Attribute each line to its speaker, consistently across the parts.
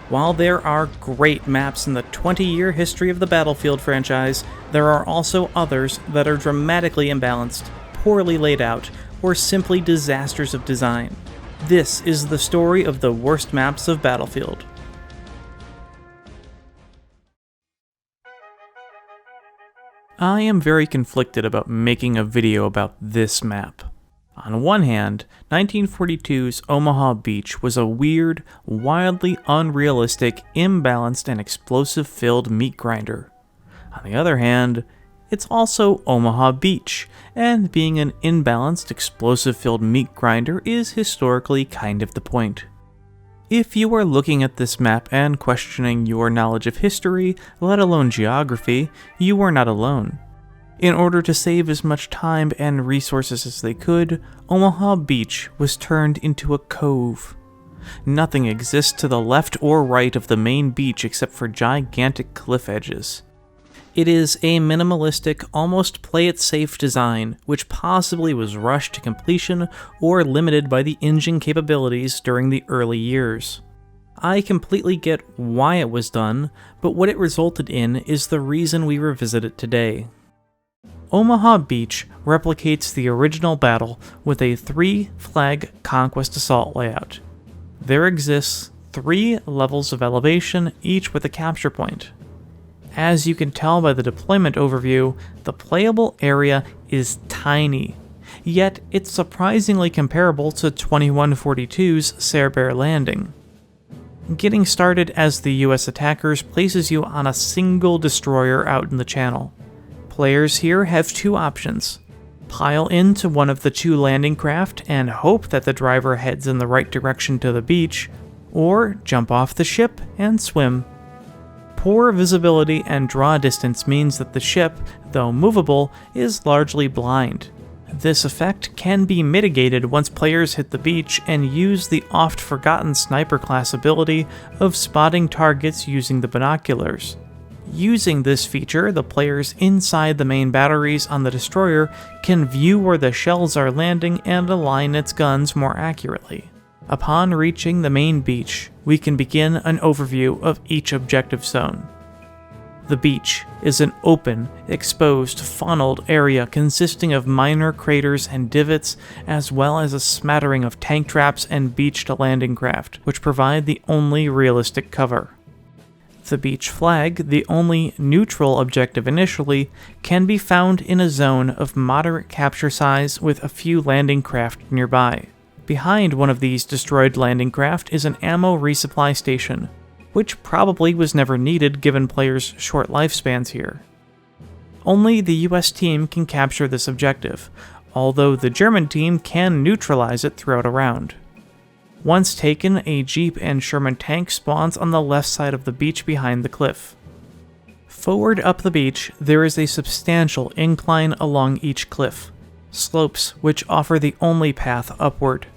Speaker 1: While there are great maps in the 20-year history of the Battlefield franchise, there are also others that are dramatically imbalanced, poorly laid out, or simply disasters of design. This is the story of the worst maps of Battlefield. I am very conflicted about making a video about this map. On one hand, 1942's Omaha Beach was a weird, wildly unrealistic, imbalanced, and explosive-filled meat grinder. On the other hand, it's also Omaha Beach, and being an imbalanced, explosive-filled meat grinder is historically kind of the point. If you are looking at this map and questioning your knowledge of history, let alone geography, you are not alone. In order to save as much time and resources as they could, Omaha Beach was turned into a cove. Nothing exists to the left or right of the main beach except for gigantic cliff edges. It is a minimalistic, almost play-it-safe design, which possibly was rushed to completion or limited by the engine capabilities during the early years. I completely get why it was done, but what it resulted in is the reason we revisit it today. Omaha Beach replicates the original battle with a 3-flag conquest assault layout. There exists 3 levels of elevation, each with a capture point. As you can tell by the deployment overview, the playable area is tiny, yet it's surprisingly comparable to 2142's Cerber Landing. Getting started as the US attackers places you on a single destroyer out in the channel. Players here have 2 options: pile into one of the 2 landing craft and hope that the driver heads in the right direction to the beach, or jump off the ship and swim. Poor visibility and draw distance means that the ship, though movable, is largely blind. This effect can be mitigated once players hit the beach and use the oft-forgotten sniper class ability of spotting targets using the binoculars. Using this feature, the players inside the main batteries on the destroyer can view where the shells are landing and align its guns more accurately. Upon reaching the main beach, we can begin an overview of each objective zone. The beach is an open, exposed, funneled area consisting of minor craters and divots, as well as a smattering of tank traps and beached landing craft, which provide the only realistic cover. The beach flag, the only neutral objective initially, can be found in a zone of moderate capture size with a few landing craft nearby. Behind one of these destroyed landing craft is an ammo resupply station, which probably was never needed given players' short lifespans here. Only the US team can capture this objective, although the German team can neutralize it throughout a round. Once taken, a Jeep and Sherman tank spawns on the left side of the beach behind the cliff. Forward up the beach, there is a substantial incline along each cliff, slopes which offer the only path upward.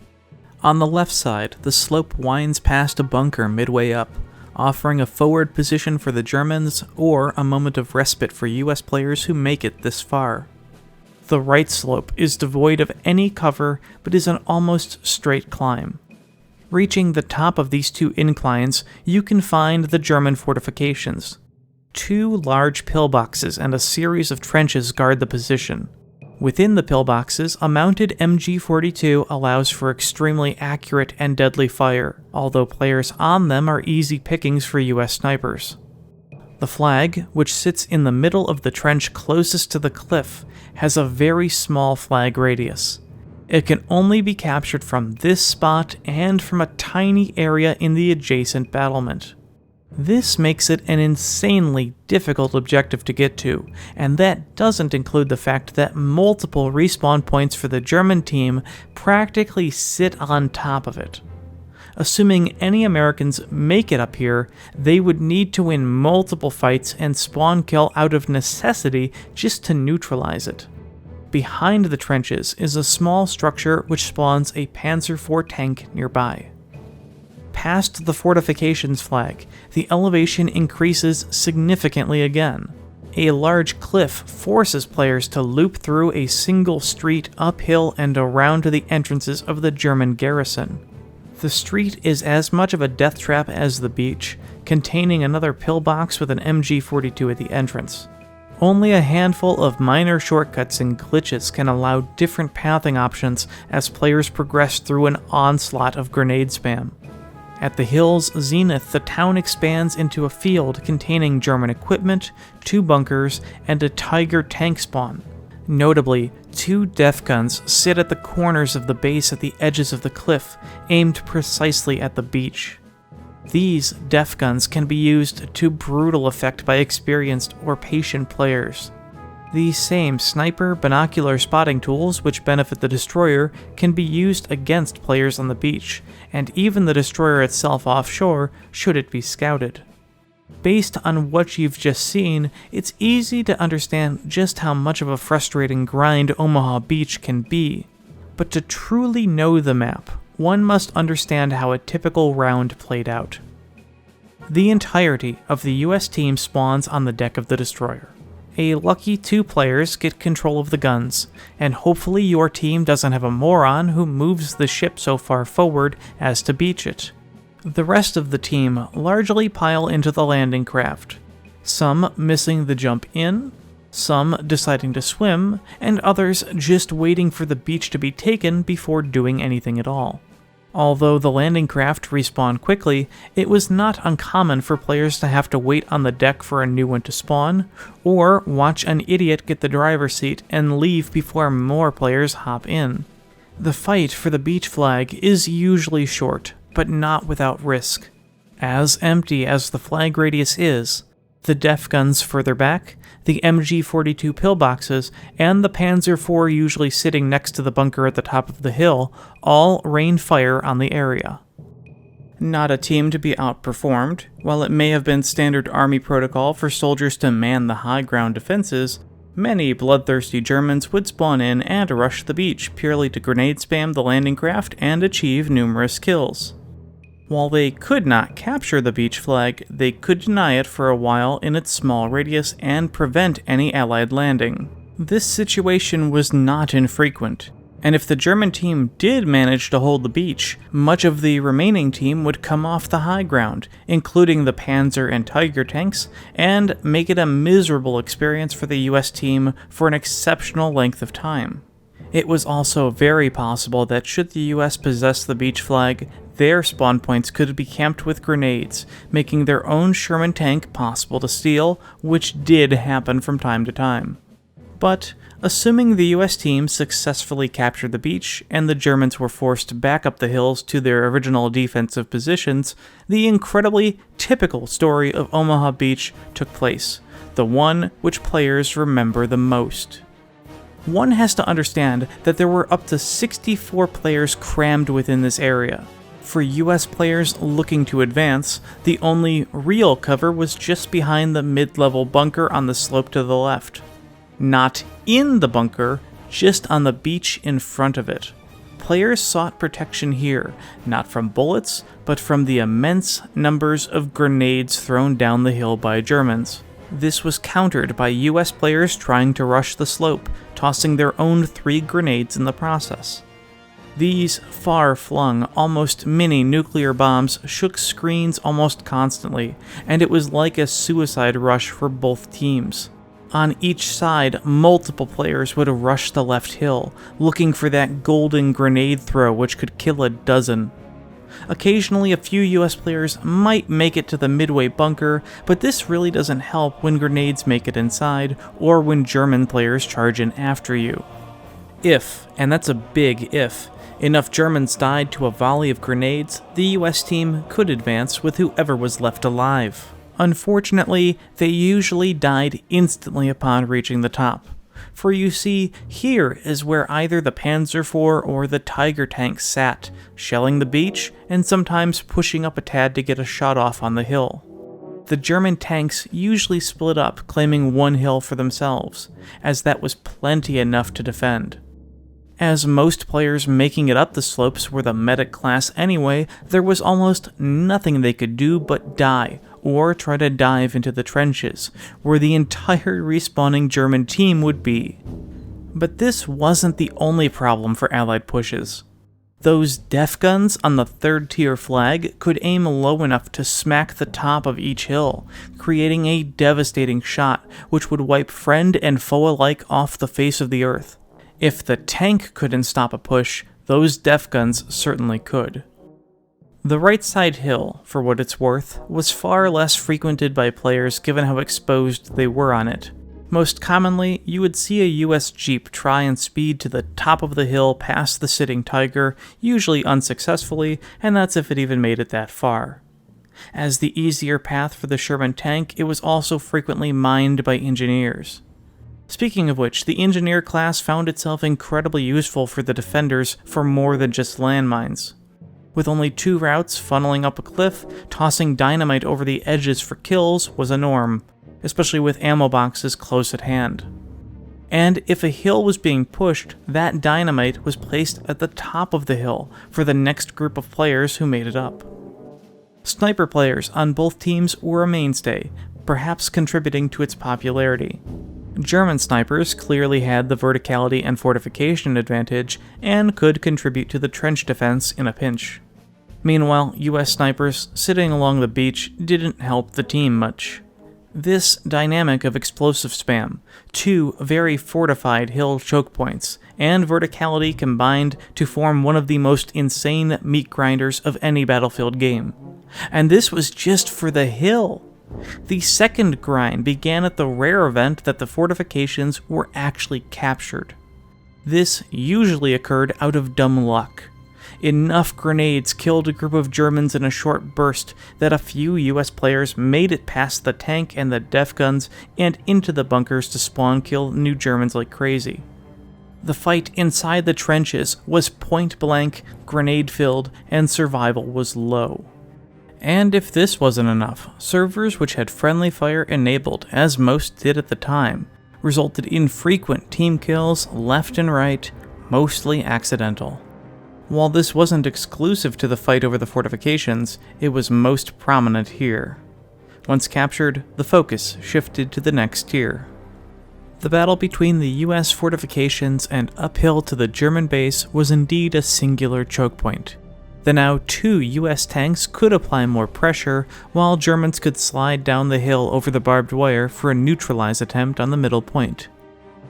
Speaker 1: On the left side, the slope winds past a bunker midway up, offering a forward position for the Germans or a moment of respite for US players who make it this far. The right slope is devoid of any cover but is an almost straight climb. Reaching the top of these 2 inclines, you can find the German fortifications. 2 large pillboxes and a series of trenches guard the position. Within the pillboxes, a mounted MG42 allows for extremely accurate and deadly fire, although players on them are easy pickings for US snipers. The flag, which sits in the middle of the trench closest to the cliff, has a very small flag radius. It can only be captured from this spot and from a tiny area in the adjacent battlement. This makes it an insanely difficult objective to get to, and that doesn't include the fact that multiple respawn points for the German team practically sit on top of it. Assuming any Americans make it up here, they would need to win multiple fights and spawn kill out of necessity just to neutralize it. Behind the trenches is a small structure which spawns a Panzer IV tank nearby. Past the fortifications flag, the elevation increases significantly again. A large cliff forces players to loop through a single street uphill and around to the entrances of the German garrison. The street is as much of a death trap as the beach, containing another pillbox with an MG42 at the entrance. Only a handful of minor shortcuts and glitches can allow different pathing options as players progress through an onslaught of grenade spam. At the hill's zenith, the town expands into a field containing German equipment, 2 bunkers, and a Tiger tank spawn. Notably, 2 def guns sit at the corners of the base at the edges of the cliff, aimed precisely at the beach. These def guns can be used to brutal effect by experienced or patient players. These same sniper binocular spotting tools which benefit the destroyer can be used against players on the beach, and even the destroyer itself offshore should it be scouted. Based on what you've just seen, it's easy to understand just how much of a frustrating grind Omaha Beach can be. But to truly know the map, one must understand how a typical round played out. The entirety of the US team spawns on the deck of the destroyer. A lucky 2 players get control of the guns, and hopefully your team doesn't have a moron who moves the ship so far forward as to beach it. The rest of the team largely pile into the landing craft, some missing the jump in, some deciding to swim, and others just waiting for the beach to be taken before doing anything at all. Although the landing craft respawned quickly, it was not uncommon for players to have to wait on the deck for a new one to spawn, or watch an idiot get the driver's seat and leave before more players hop in. The fight for the beach flag is usually short, but not without risk. As empty as the flag radius is, the def guns further back, the MG42 pillboxes, and the Panzer IV usually sitting next to the bunker at the top of the hill all rain fire on the area. Not a team to be outperformed. While it may have been standard army protocol for soldiers to man the high ground defenses, many bloodthirsty Germans would spawn in and rush the beach purely to grenade spam the landing craft and achieve numerous kills. While they could not capture the beach flag, they could deny it for a while in its small radius and prevent any Allied landing. This situation was not infrequent, and if the German team did manage to hold the beach, much of the remaining team would come off the high ground, including the Panzer and Tiger tanks, and make it a miserable experience for the US team for an exceptional length of time. It was also very possible that should the US possess the beach flag, their spawn points could be camped with grenades, making their own Sherman tank possible to steal, which did happen from time to time. But, assuming the US team successfully captured the beach, and the Germans were forced back up the hills to their original defensive positions, the incredibly typical story of Omaha Beach took place, the one which players remember the most. One has to understand that there were up to 64 players crammed within this area. For US players looking to advance, the only real cover was just behind the mid-level bunker on the slope to the left. Not in the bunker, just on the beach in front of it. Players sought protection here, not from bullets, but from the immense numbers of grenades thrown down the hill by Germans. This was countered by US players trying to rush the slope, tossing their own 3 grenades in the process. These far-flung, almost mini nuclear bombs shook screens almost constantly, and it was like a suicide rush for both teams. On each side, multiple players would rush the left hill, looking for that golden grenade throw which could kill a dozen. Occasionally, a few US players might make it to the midway bunker, but this really doesn't help when grenades make it inside, or when German players charge in after you. If, and that's a big if, enough Germans died to a volley of grenades, the US team could advance with whoever was left alive. Unfortunately, they usually died instantly upon reaching the top. For you see, here is where either the Panzer IV or the Tiger tank sat, shelling the beach and sometimes pushing up a tad to get a shot off on the hill. The German tanks usually split up, claiming one hill for themselves, as that was plenty enough to defend. As most players making it up the slopes were the medic class anyway, there was almost nothing they could do but die, or try to dive into the trenches, where the entire respawning German team would be. But this wasn't the only problem for Allied pushes. Those def guns on the 3rd tier flag could aim low enough to smack the top of each hill, creating a devastating shot which would wipe friend and foe alike off the face of the earth. If the tank couldn't stop a push, those def guns certainly could. The right side hill, for what it's worth, was far less frequented by players given how exposed they were on it. Most commonly, you would see a US Jeep try and speed to the top of the hill past the sitting Tiger, usually unsuccessfully, and that's if it even made it that far. As the easier path for the Sherman tank, it was also frequently mined by engineers. Speaking of which, the engineer class found itself incredibly useful for the defenders for more than just landmines. With only 2 routes funneling up a cliff, tossing dynamite over the edges for kills was a norm, especially with ammo boxes close at hand. And if a hill was being pushed, that dynamite was placed at the top of the hill for the next group of players who made it up. Sniper players on both teams were a mainstay, perhaps contributing to its popularity. German snipers clearly had the verticality and fortification advantage and could contribute to the trench defense in a pinch. Meanwhile, US snipers sitting along the beach didn't help the team much. This dynamic of explosive spam, 2 very fortified hill choke points, and verticality combined to form one of the most insane meat grinders of any Battlefield game. And this was just for the hill. The second grind began at the rare event that the fortifications were actually captured. This usually occurred out of dumb luck. Enough grenades killed a group of Germans in a short burst that a few US players made it past the tank and the def guns and into the bunkers to spawn kill new Germans like crazy. The fight inside the trenches was point blank, grenade filled, and survival was low. And if this wasn't enough, servers which had friendly fire enabled, as most did at the time, resulted in frequent team kills left and right, mostly accidental. While this wasn't exclusive to the fight over the fortifications, it was most prominent here. Once captured, the focus shifted to the next tier. The battle between the US fortifications and uphill to the German base was indeed a singular choke point. The now 2 US tanks could apply more pressure, while Germans could slide down the hill over the barbed wire for a neutralize attempt on the middle point.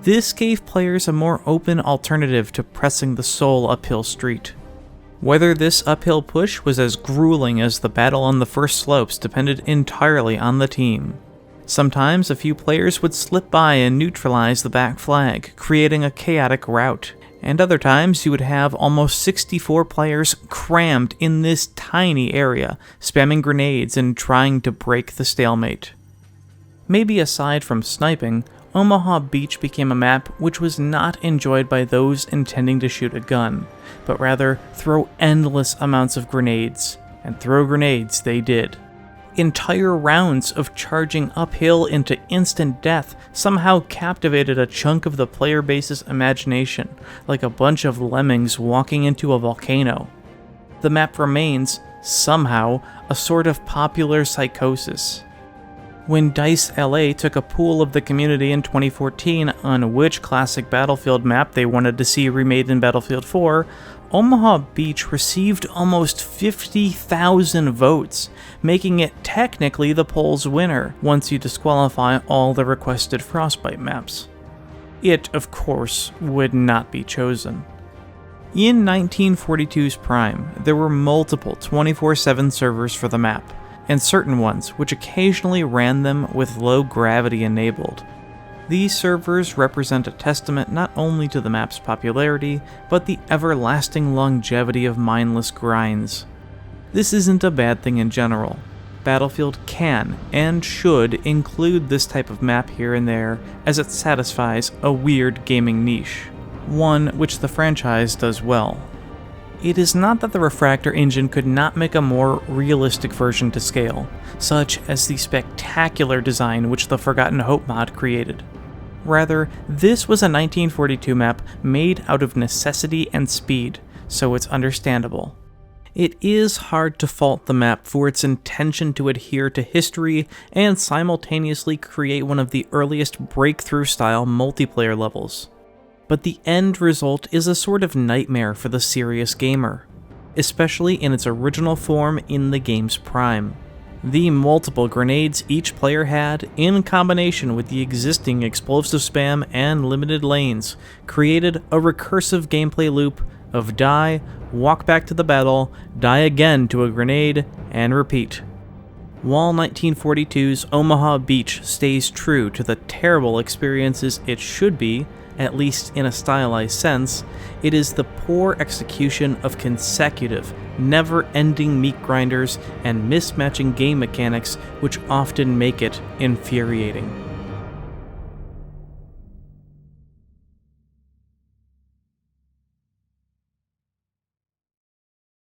Speaker 1: This gave players a more open alternative to pressing the sole uphill street. Whether this uphill push was as grueling as the battle on the first slopes depended entirely on the team. Sometimes a few players would slip by and neutralize the back flag, creating a chaotic rout, and other times you would have almost 64 players crammed in this tiny area, spamming grenades and trying to break the stalemate. Maybe aside from sniping, Omaha Beach became a map which was not enjoyed by those intending to shoot a gun, but rather throw endless amounts of grenades, and throw grenades they did. Entire rounds of charging uphill into instant death somehow captivated a chunk of the player base's imagination, like a bunch of lemmings walking into a volcano. The map remains, somehow, a sort of popular psychosis. When DICE LA took a poll of the community in 2014 on which classic Battlefield map they wanted to see remade in Battlefield 4, Omaha Beach received almost 50,000 votes, making it technically the poll's winner once you disqualify all the requested Frostbite maps. It, of course, would not be chosen. In 1942's prime, there were multiple 24/7 servers for the map, and certain ones which occasionally ran them with low gravity enabled. These servers represent a testament not only to the map's popularity, but the everlasting longevity of mindless grinds. This isn't a bad thing in general. Battlefield can and should include this type of map here and there, as it satisfies a weird gaming niche, one which the franchise does well. It is not that the Refractor engine could not make a more realistic version to scale, such as the spectacular design which the Forgotten Hope mod created. Rather, this was a 1942 map made out of necessity and speed, so it's understandable. It is hard to fault the map for its intention to adhere to history and simultaneously create one of the earliest breakthrough-style multiplayer levels. but the end result is a sort of nightmare for the serious gamer, especially in its original form in the game's prime. The multiple grenades each player had, in combination with the existing explosive spam and limited lanes, created a recursive gameplay loop of die, walk back to the battle, die again to a grenade, and repeat. While 1942's Omaha Beach stays true to the terrible experiences it should be, at least in a stylized sense, it is the poor execution of consecutive, never-ending meat grinders and mismatching game mechanics which often make it infuriating.